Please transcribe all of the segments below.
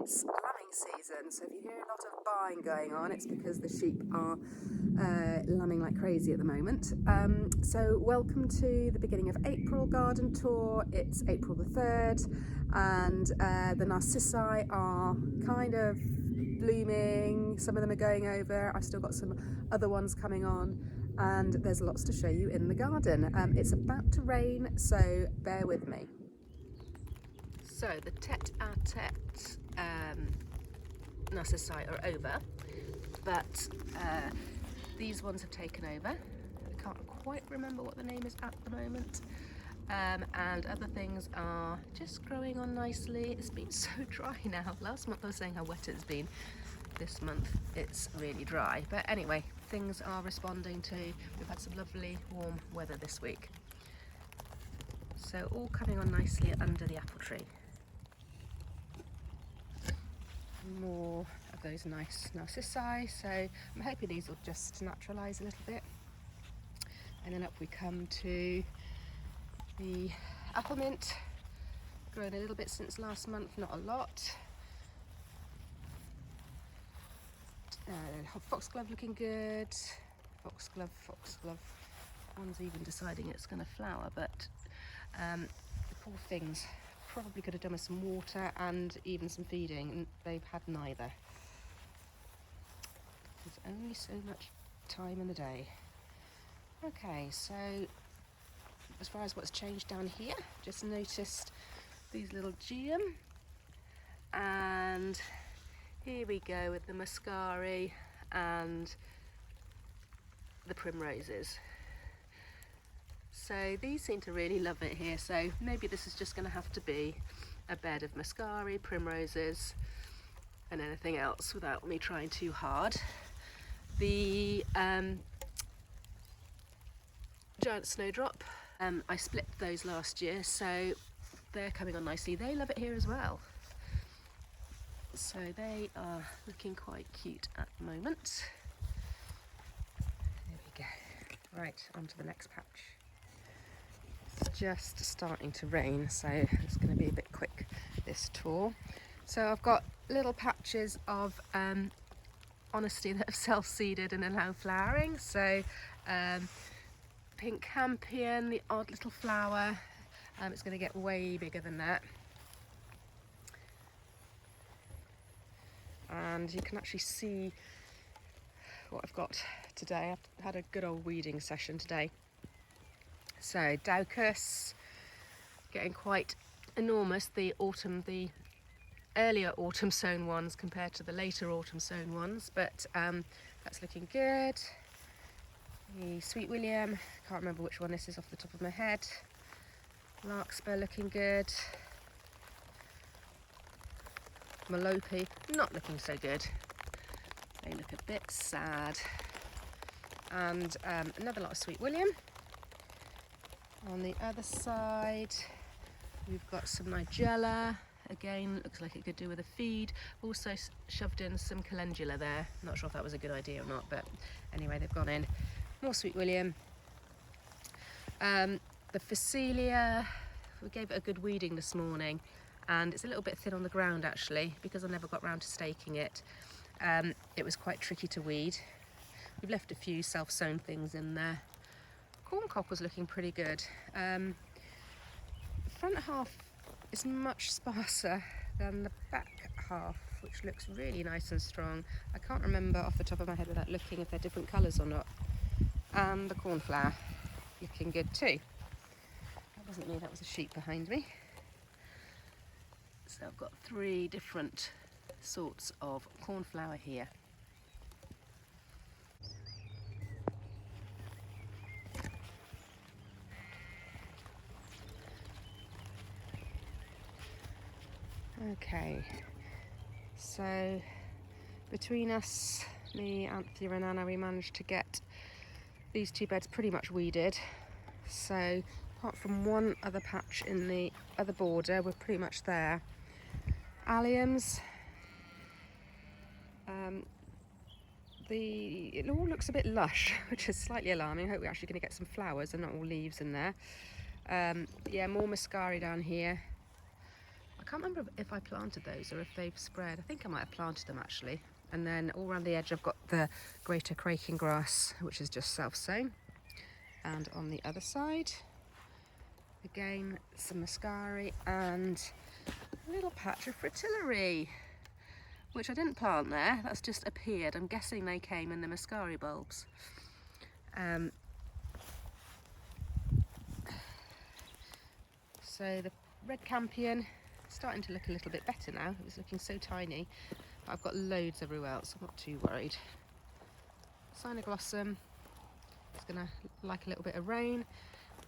it's lambing season, so if you hear a lot of baaing going on, it's because the sheep are lambing like crazy at the moment. So welcome to the beginning of April garden tour. It's April the 3rd, and the narcissi are kind of blooming. Some of them are going over. I've still got some other ones coming on, and there's lots to show you in the garden. It's about to rain, so bear with me. So the tete-a-tete narcissi are over, but these ones have taken over. I can't quite remember what the name is at the moment. And other things are just growing on nicely. It's been so dry now. Last month I was saying how wet it's been. This month it's really dry. But anyway, things are responding to, we've had some lovely warm weather this week. So all coming on nicely under the apple tree. More of those nice narcissi, so I'm hoping these will just naturalise a little bit. And then up we come to the apple mint, grown a little bit since last month, not a lot. Foxglove looking good. Foxglove. One's even deciding it's going to flower, but the poor things probably could have done with some water and even some feeding, and they've had neither. There's only so much time in the day. Okay, so as far as what's changed down here, just noticed these little geum, and here we go with the muscari and the primroses. So these seem to really love it here, so maybe this is just going to have to be a bed of muscari, primroses and anything else without me trying too hard. The giant snowdrop, I split those last year, so they're coming on nicely. They love it here as well. So they are looking quite cute at the moment. There we go. Right, on to the next patch. It's just starting to rain, so it's going to be a bit quick, this tour. So I've got little patches of honesty that have self-seeded and are now flowering. So pink campion, the odd little flower, it's going to get way bigger than that. And you can actually see what I've got today. I've had a good old weeding session today. So Daucus, getting quite enormous, the earlier autumn sown ones compared to the later autumn sown ones, but that's looking good. The Sweet William, can't remember which one this is off the top of my head. Larkspur looking good. Melope, not looking so good. They look a bit sad. And another lot of Sweet William. On the other side, we've got some Nigella. Again, looks like it could do with a feed. Also shoved in some calendula there. Not sure if that was a good idea or not, but anyway, they've gone in. More Sweet William. The Phacelia, we gave it a good weeding this morning, and it's a little bit thin on the ground actually, because I never got round to staking it. It was quite tricky to weed. We've left a few self-sown things in there. Corncob was looking pretty good. The front half is much sparser than the back half, which looks really nice and strong. I can't remember off the top of my head without looking if they're different colours or not. And the cornflower looking good too. That wasn't me, that was a sheep behind me. So I've got 3 different sorts of cornflower here. Okay, so between us, me, Anthea and Anna, we managed to get these 2 beds pretty much weeded. So apart from one other patch in the other border, we're pretty much there. Alliums, it all looks a bit lush, which is slightly alarming. I hope we're actually going to get some flowers and not all leaves in there. Yeah, more muscari down here. I can't remember if I planted those or if they've spread. I think I might have planted them actually. And then all around the edge I've got the greater craking grass, which is just self-sown. And on the other side, again, some muscari and a little patch of fritillary, which I didn't plant there, that's just appeared. I'm guessing they came in the muscari bulbs. So the red campion is starting to look a little bit better now. It was looking so tiny, but I've got loads everywhere else, so I'm not too worried. Cynoglossum is going to like a little bit of rain,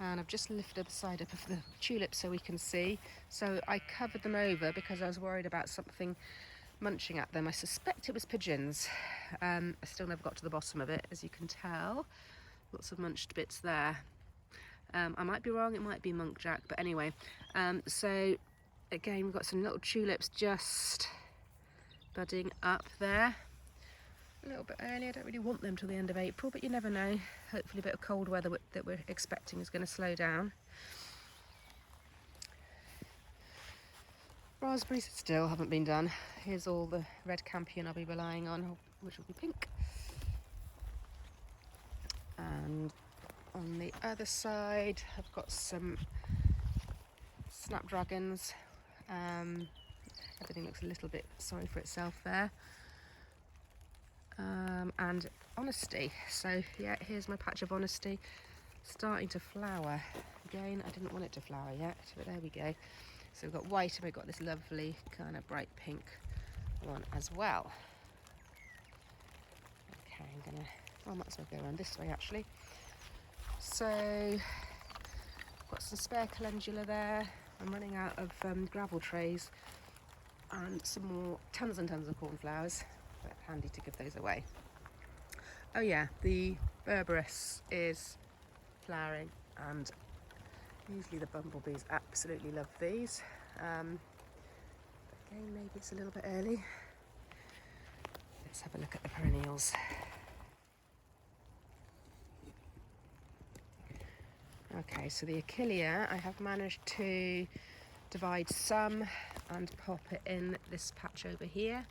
and I've just lifted the side up of the tulips so we can see. So I covered them over because I was worried about something munching at them. I suspect it was pigeons. I still never got to the bottom of it, as you can tell. Lots of munched bits there. I might be wrong, it might be monkjack, but anyway. So again, we've got some little tulips just budding up there. A little bit early. I don't really want them till the end of April, but you never know. Hopefully a bit of cold weather that we're expecting is going to slow down. Raspberries still haven't been done. Here's all the red campion I'll be relying on, which will be pink. And on the other side, I've got some snapdragons. Everything looks a little bit sorry for itself there. And honesty. So yeah, here's my patch of honesty starting to flower. Again, I didn't want it to flower yet, but there we go. So we've got white and we've got this lovely kind of bright pink one as well. Okay, I might as well go around this way actually. So I've got some spare calendula there. I'm running out of gravel trays and some more, tons and tons of cornflowers, but handy to give those away. Oh yeah, the berberis is flowering, and usually the bumblebees absolutely love these. Again, maybe it's a little bit early. Let's have a look at the perennials. Okay, so the achillea, I have managed to divide some and pop it in this patch over here.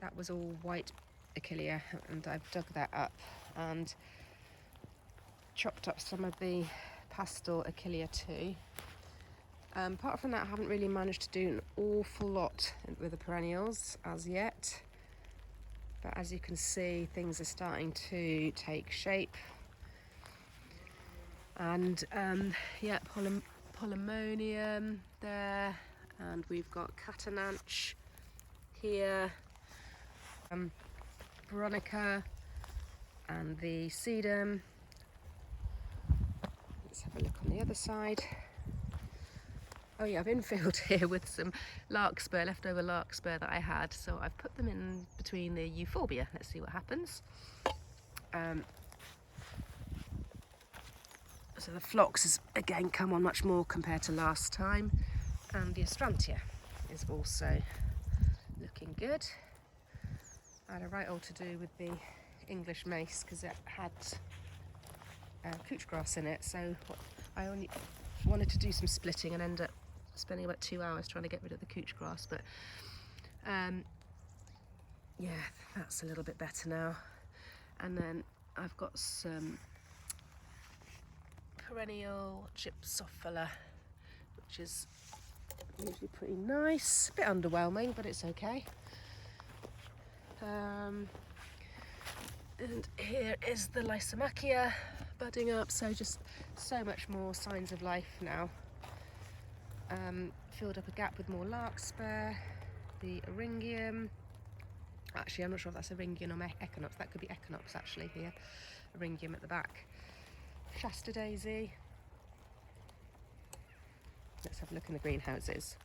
That was all white achillea, and I've dug that up and chopped up some of the pastel achillea too. Apart from that, I haven't really managed to do an awful lot with the perennials as yet, but as you can see, things are starting to take shape. And yeah, polemonium there, and we've got catanach here, veronica, and the sedum. Let's have a look on the other side. Oh yeah, I've infilled here with some larkspur, leftover larkspur that I had, so I've put them in between the euphorbia. Let's see what happens. So the phlox has again come on much more compared to last time, and the astrantia is also looking good. I had a right old to do with the English mace because it had couch grass in it, so I only wanted to do some splitting and end up spending about 2 hours trying to get rid of the couch grass, but yeah, that's a little bit better now. And then I've got some perennial gypsophila, which is usually pretty nice. A bit underwhelming, but it's okay. And here is the lysomachia budding up, so just so much more signs of life now. Filled up a gap with more larkspur, the eryngium. Actually, I'm not sure if that's eryngium or echinops. That could be echinops actually here. Eryngium at the back. Shasta daisy. Let's have a look in the greenhouses.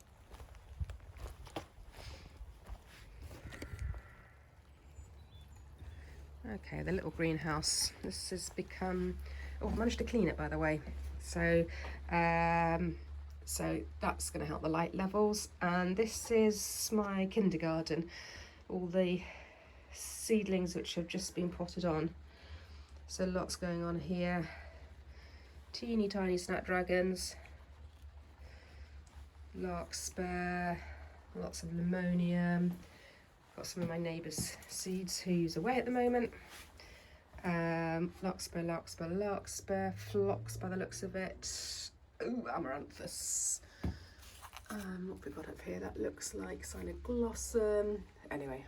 Okay, the little greenhouse. This has become... Oh, I managed to clean it, by the way. So, so that's going to help the light levels. And this is my kindergarten. All the seedlings which have just been potted on. So lots going on here. Teeny tiny snapdragons. larkspur, lots of limonium. Got some of my neighbour's seeds who's away at the moment. Larkspur, larkspur, larkspur, phlox by the looks of it. Ooh, amaranthus. What have we got up here? That looks like cynoglossum. Anyway,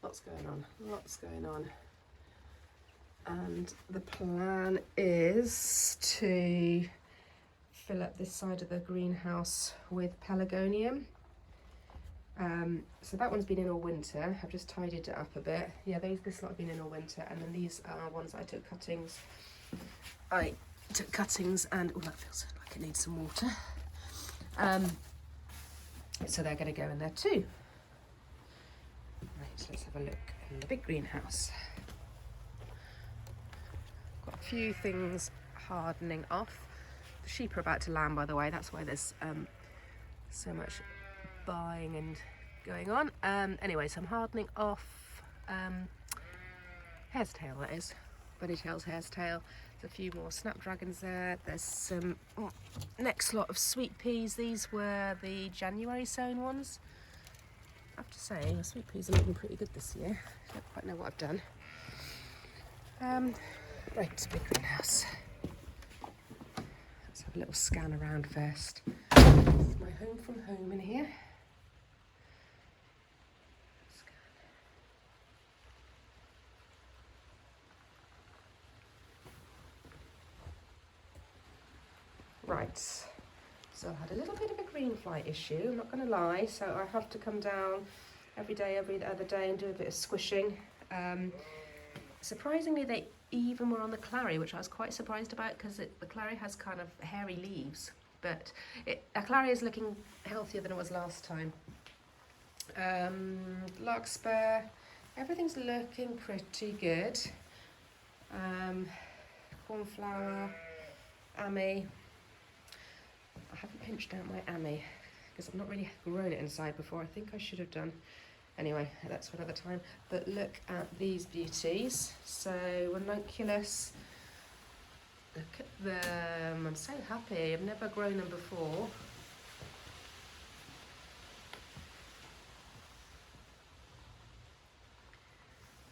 lots going on, lots going on. And the plan is to fill up this side of the greenhouse with pelargonium. So that one's been in all winter. I've just tidied it up a bit. Yeah, this lot have been in all winter, and then these are ones I took cuttings. I took cuttings and, oh, that feels like it needs some water. So they're going to go in there too. Right, so let's have a look in the big greenhouse. Got a few things hardening off. The sheep are about to lamb, by the way. That's why there's so much buying and going on. Anyway, so I'm hardening off hare's tail, that is. Bunnytail's hare's tail. There's a few more snapdragons there. There's some next lot of sweet peas. These were the January sown ones. I have to say, the sweet peas are looking pretty good this year. I don't quite know what I've done. Right, big greenhouse. Let's have a little scan around first. This is my home from home in here. Right, so I've had a little bit of a green fly issue, I'm not going to lie, so I have to come down every day, every other day and do a bit of squishing. Surprisingly, they even were on the clary, which I was quite surprised about because the clary has kind of hairy leaves, but a clary is looking healthier than it was last time. Larkspur, everything's looking pretty good. Cornflower, Amy. I haven't pinched out my Amy because I've not really grown it inside before. I think I should have done. Anyway, that's for another time. But look at these beauties. So ranunculus, look at them. I'm so happy. I've never grown them before.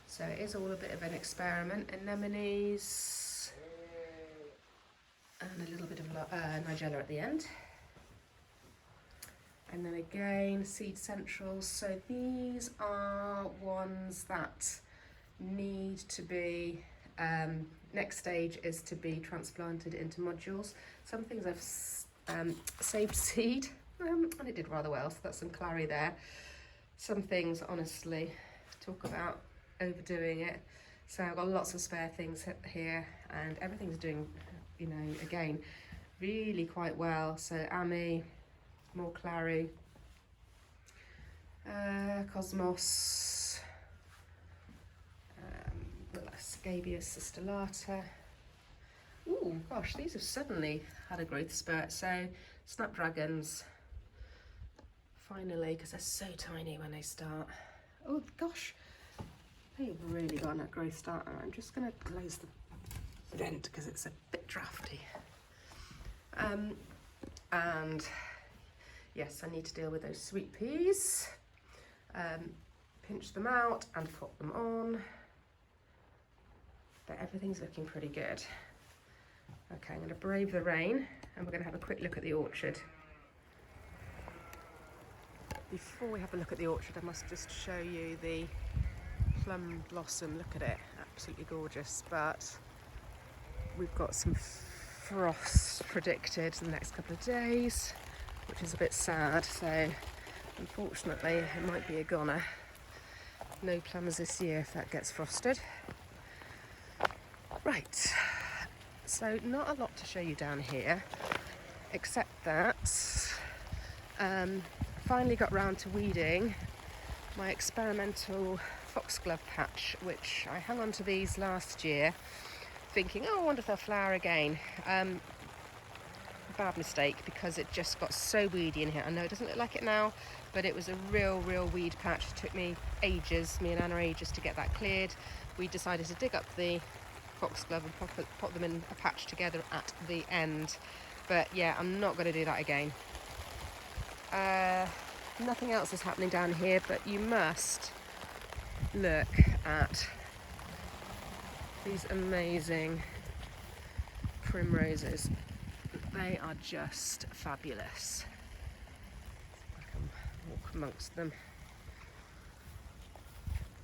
So it is all a bit of an experiment. Anemones and a little bit of nigella at the end. And then again, seed centrals. So these are ones that need to be, next stage is to be transplanted into modules. Some things I've saved seed, and it did rather well, so that's some clary there. Some things, honestly, talk about overdoing it. So I've got lots of spare things here, and everything's doing, you know, again, really quite well. So Amy, more clary, cosmos, scabious cistillata. Ooh, gosh, these have suddenly had a growth spurt. So snapdragons, finally, because they're so tiny when they start. Oh gosh, they've really got that growth start. I'm just going to close the vent because it's a bit drafty. And yes, I need to deal with those sweet peas. Pinch them out and put them on. But everything's looking pretty good. Okay, I'm going to brave the rain and we're going to have a quick look at the orchard. Before we have a look at the orchard, I must just show you the plum blossom. Look at it, absolutely gorgeous. But we've got some frost predicted in the next couple of days, which is a bit sad. So unfortunately, it might be a goner. No plums this year if that gets frosted. Right, so not a lot to show you down here, except that finally got round to weeding my experimental foxglove patch, which I hung on to these last year, thinking, oh, I wonder if they'll flower again. Bad mistake, because it just got so weedy in here. I know it doesn't look like it now, but it was a real weed patch. It took me and Anna ages to get that cleared. We decided to dig up the foxglove and pop them in a patch together at the end. But yeah, I'm not going to do that again. Nothing else is happening down here, but you must look at these amazing primroses. They are just fabulous. I can walk amongst them.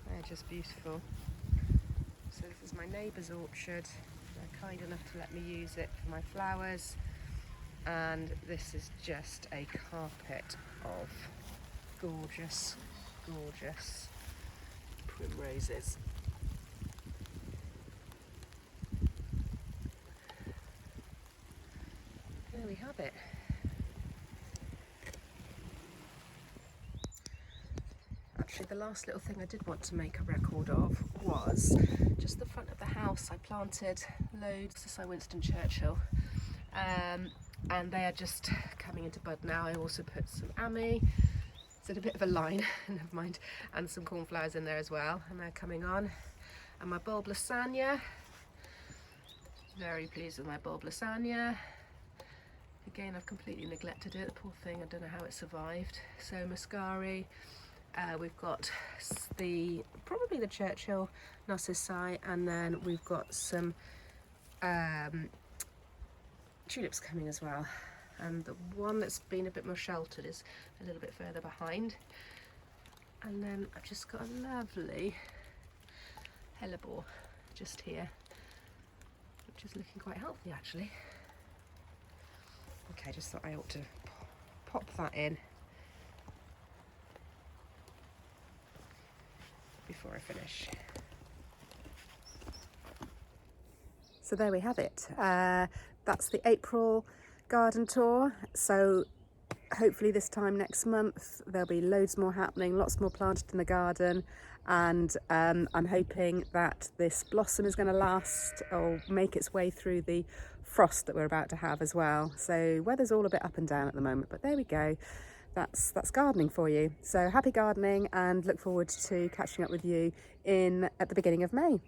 They're just beautiful. So this is my neighbour's orchard. They're kind enough to let me use it for my flowers. And this is just a carpet of gorgeous, gorgeous primroses. There we have it. Actually, the last little thing I did want to make a record of was just the front of the house. I planted loads of Sir Winston Churchill, and they are just coming into bud now. I also put some ammi, so a bit of a line, never mind, and some cornflowers in there as well, and they're coming on. And my bulb lasagna, very pleased with my bulb lasagna. Again, I've completely neglected it, the poor thing, I don't know how it survived. So muscari, we've got probably the Churchill narcissi, and then we've got some tulips coming as well. And the one that's been a bit more sheltered is a little bit further behind. And then I've just got a lovely hellebore just here, which is looking quite healthy actually. Okay, just thought I ought to pop that in before I finish. So there we have it. That's the April garden tour. So hopefully this time next month there'll be loads more happening, lots more planted in the garden, and I'm hoping that this blossom is going to last or make its way through the frost that we're about to have as well. So weather's all a bit up and down at the moment, but there we go. That's gardening for you. So happy gardening, and look forward to catching up with you at the beginning of May.